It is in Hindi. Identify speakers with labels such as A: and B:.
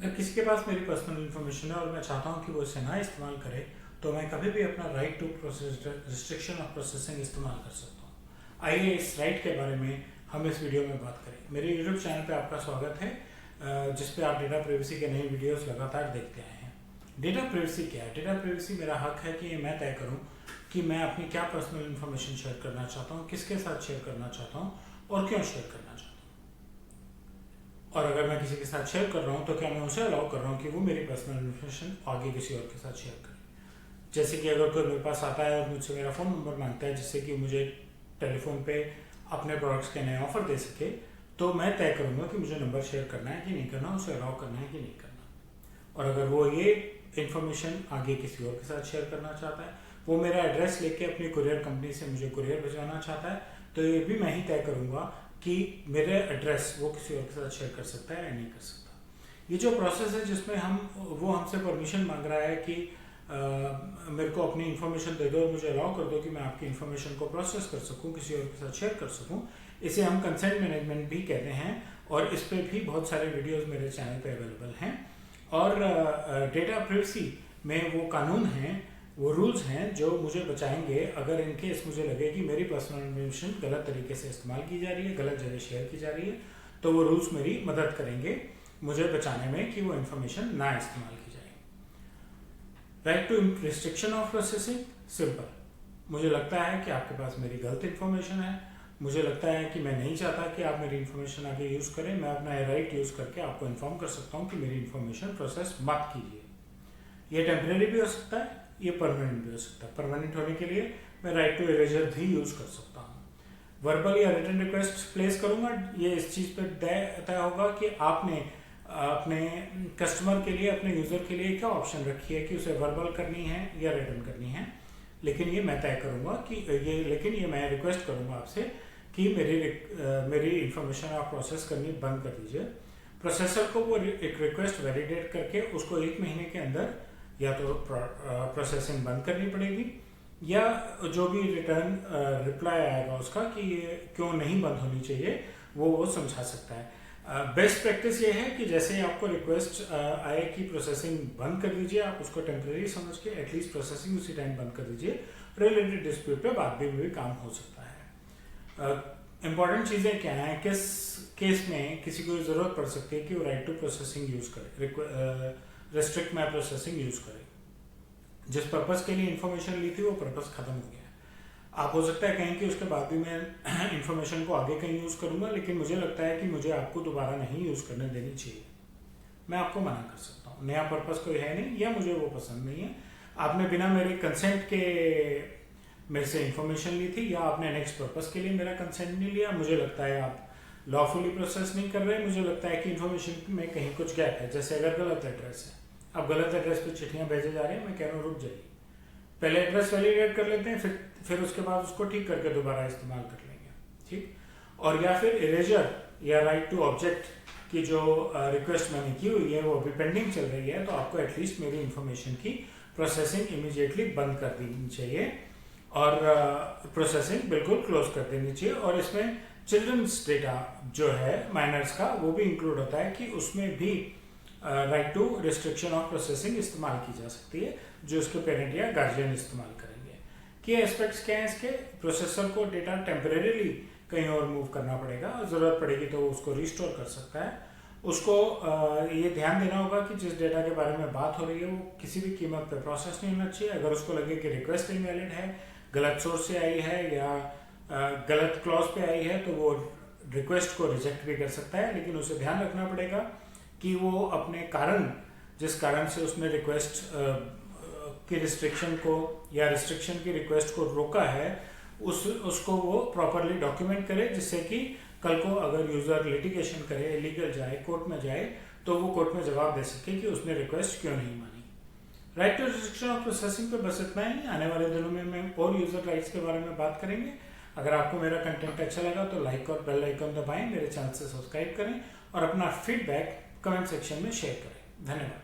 A: अगर किसी के पास मेरी पर्सनल इन्फॉर्मेशन है और मैं चाहता हूँ कि वो इसे ना इस्तेमाल करे, तो मैं कभी भी अपना right to process restriction of processing इस्तेमाल कर सकता हूँ। आइए इस राइट के बारे में हम इस वीडियो में बात करें। मेरे यूट्यूब चैनल पे आपका स्वागत है, जिस पे आप डेटा प्राइवेसी के नए वीडियोस लगातार देखते आए हैं। डेटा प्राइवेसी क्या है? डेटा प्राइवेसी मेरा हक है कि मैं तय करूँ कि मैं अपनी क्या पर्सनल इन्फॉर्मेशन शेयर करना चाहता हूँ, किसके साथ शेयर करना चाहता हूँ और क्यों शेयर करना चाहता हूँ। और अगर मैं किसी के साथ शेयर कर रहा हूँ तो क्या मैं उसे अलाउ कर रहा हूँ कि वो मेरी पर्सनल इन्फॉर्मेशन आगे किसी और के साथ शेयर करे। जैसे कि अगर कोई मेरे पास आता है और मुझसे मेरा फ़ोन नंबर मांगता है जिससे कि मुझे टेलीफोन पे अपने प्रोडक्ट्स के नए ऑफर दे सके, तो मैं तय करूँगा कि मुझे नंबर शेयर करना है कि नहीं करना, उसे अलाउ करना है कि नहीं करना। और अगर वो ये इन्फॉर्मेशन आगे किसी और के साथ शेयर करना चाहता है, वो मेरा एड्रेस लेके अपनी कुरियर कंपनी से मुझे कुरियर भिजवाना चाहता है, तो ये भी मैं ही तय करूँगा कि मेरे एड्रेस वो किसी और के साथ शेयर कर सकता है या नहीं कर सकता। ये जो प्रोसेस है जिसमें वो हमसे परमिशन मांग रहा है कि मेरे को अपनी इन्फॉर्मेशन दे दो और मुझे अलाउ कर दो कि मैं आपकी इन्फॉर्मेशन को प्रोसेस कर सकूं, किसी और के साथ शेयर कर सकूं, इसे हम कंसेंट मैनेजमेंट भी कहते हैं। और इस पर भी बहुत सारे वीडियोस मेरे चैनल पे अवेलेबल हैं। और डेटा प्राइवेसी में वो कानून हैं, वो रूल्स हैं जो मुझे बचाएंगे अगर इनकेस मुझे लगे कि मेरी पर्सनल इन्फॉर्मेशन गलत तरीके से इस्तेमाल की जा रही है, गलत जगह शेयर की जा रही है, तो वो रूल्स मेरी मदद करेंगे मुझे बचाने में कि वो इन्फॉर्मेशन ना इस्तेमाल की जाए। Right to restriction of processing, simple. मुझे लगता है कि आपके पास मेरी गलत इन्फॉर्मेशन है, मुझे लगता है कि मैं नहीं चाहता कि आप मेरी इन्फॉर्मेशन आगे यूज़ करें, मैं अपना राइट यूज़ करके आपको इन्फॉर्म कर सकता हूँ कि मेरी इन्फॉर्मेशन प्रोसेस मत कीजिए। ये टेम्परेरी भी हो सकता है, ये परमानेंट भी हो सकता है। परमानेंट होने के लिए मैं राइट टू इरेजर भी यूज़ कर सकता हूँ। वर्बल या रिटन रिक्वेस्ट प्लेस करूँगा, ये इस चीज़ पर तय होगा कि आपने अपने कस्टमर के लिए, अपने यूज़र के लिए क्या ऑप्शन रखी है कि उसे वर्बल करनी है या रिटर्न करनी है। लेकिन ये मैं तय करूँगा कि ये मैं रिक्वेस्ट करूँगा आपसे कि मेरी इन्फॉर्मेशन आप प्रोसेस करनी बंद कर दीजिए। प्रोसेसर को वो एक रिक्वेस्ट वैलिडेट करके उसको 1 महीने के अंदर या तो प्रोसेसिंग बंद करनी पड़ेगी, या जो भी रिटर्न रिप्लाई आएगा उसका कि ये क्यों नहीं बंद होनी चाहिए, वो समझा सकता है। बेस्ट प्रैक्टिस ये है कि जैसे ही आपको रिक्वेस्ट आए कि प्रोसेसिंग बंद कर दीजिए, आप उसको टेम्परेरी समझ के एटलीस्ट प्रोसेसिंग उसी टाइम बंद कर दीजिए। रिलेटेड डिस्प्यूट पे बाद में भी काम हो सकता है। इंपॉर्टेंट चीज़ें क्या हैं? किस केस में किसी को ज़रूरत पड़ सकती है कि वो राइट टू प्रोसेसिंग यूज़ करे, रिस्ट्रिक्ट माई प्रोसेसिंग यूज़ करे। जिस पर्पज़ के लिए इन्फॉर्मेशन ली थी वो पर्पज़ ख़त्म हो गया। आप हो सकता है कहें कि उसके बाद भी मैं इन्फॉर्मेशन को आगे कहीं यूज़ करूँगा, लेकिन मुझे लगता है कि मुझे आपको दोबारा नहीं यूज़ करने देनी चाहिए। मैं आपको मना कर सकता हूँ, नया पर्पज़ कोई है नहीं या मुझे वो पसंद नहीं है। आपने बिना मेरे कंसेंट के मेरे से इन्फॉर्मेशन ली थी, या आपने नेक्स्ट पर्पज़ के लिए मेरा कंसेंट नहीं लिया। मुझे लगता है आप लॉफुली प्रोसेस नहीं कर रहे। मुझे लगता है कि इन्फॉर्मेशन में कहीं कुछ गैप है। जैसे अगर गलत एड्रेस है, अब गलत एड्रेस पे चिट्ठियाँ भेजे जा रही हैं, मैं कह रहा हूँ रुक जाइए, पहले एड्रेस वैलिडेट कर लेते हैं, फिर उसके बाद उसको ठीक करके दोबारा इस्तेमाल कर लेंगे, ठीक। और या फिर इरेजर या राइट टू ऑब्जेक्ट की जो रिक्वेस्ट मैंने की हुई है वो अभी पेंडिंग चल रही है, तो आपको एटलीस्ट मेरी इन्फॉर्मेशन की प्रोसेसिंग इमीडिएटली बंद कर देनी चाहिए और प्रोसेसिंग बिल्कुल क्लोज कर देनी चाहिए। और इसमें चिल्ड्रंस डेटा जो है माइनर्स का, वो भी इंक्लूड होता है कि उसमें भी right to restriction of processing इस्तेमाल की जा सकती है, जो उसके पेरेंट या गार्जियन इस्तेमाल करेंगे। की एस्पेक्ट्स क्या हैं इसके? प्रोसेसर को डेटा टेम्परेरीली कहीं और मूव करना पड़ेगा, ज़रूरत पड़ेगी तो उसको रिस्टोर कर सकता है। उसको ये ध्यान देना होगा कि जिस डेटा के बारे में बात हो रही है वो किसी भी कीमत पर प्रोसेस नहीं होना चाहिए। अगर उसको लगे कि रिक्वेस्ट इनवैलिड है, गलत सोर्स से आई है या गलत क्लॉज पे आई है, तो वो रिक्वेस्ट को रिजेक्ट भी कर सकता है। लेकिन उसे ध्यान रखना पड़ेगा कि वो अपने कारण, जिस कारण से उसने रिक्वेस्ट की रिस्ट्रिक्शन को या रिस्ट्रिक्शन की रिक्वेस्ट को रोका है, उसको वो प्रॉपरली डॉक्यूमेंट करे, जिससे कि कल को अगर यूज़र लिटिगेशन करे, लीगल जाए, कोर्ट में जाए, तो वो कोर्ट में जवाब दे सके कि उसने रिक्वेस्ट क्यों नहीं मानी। Right to restriction of processing पे बस इतना ही। आने वाले दिनों में मैं और यूज़र राइट्स के बारे में बात करेंगे। अगर आपको मेरा कंटेंट अच्छा लगा तो लाइक और बेल आइकन दबाएं, मेरे चैनल से सब्सक्राइब करें और अपना फीडबैक कमेंट सेक्शन में शेयर करें। धन्यवाद।